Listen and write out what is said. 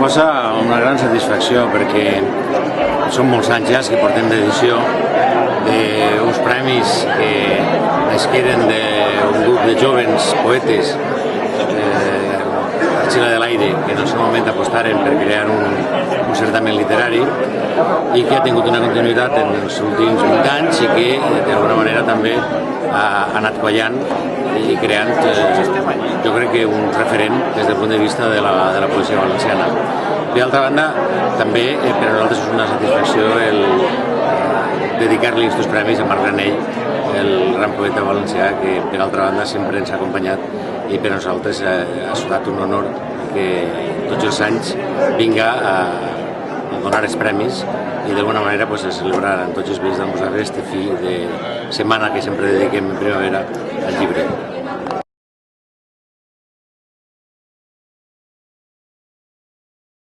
suposa una gran satisfacció perquè són molts anys ja que portem d'edició d'uns premis que nasqueren d'un grup de jovens poetes Archila de l'Aire, que en el seu moment apostaren per crear un certamen literari i que ha tingut una continuïtat en els últims 20 anys i que d'alguna manera també ha anat quallant i creant, jo crec que un referent des del punt de vista de la poesia valenciana. D'altra banda, també per a nosaltres és una satisfacció el dedicar-li aquests premis a Marc Granell, el gran poeta valencià que per altra banda sempre ens ha acompanyat i per a nosaltres ha estat un honor que tots els anys vinga a donar els premis i d'alguna manera a celebrar amb tots els veïns del Mossarres este fi de setmana que sempre dediquem en primavera al llibre.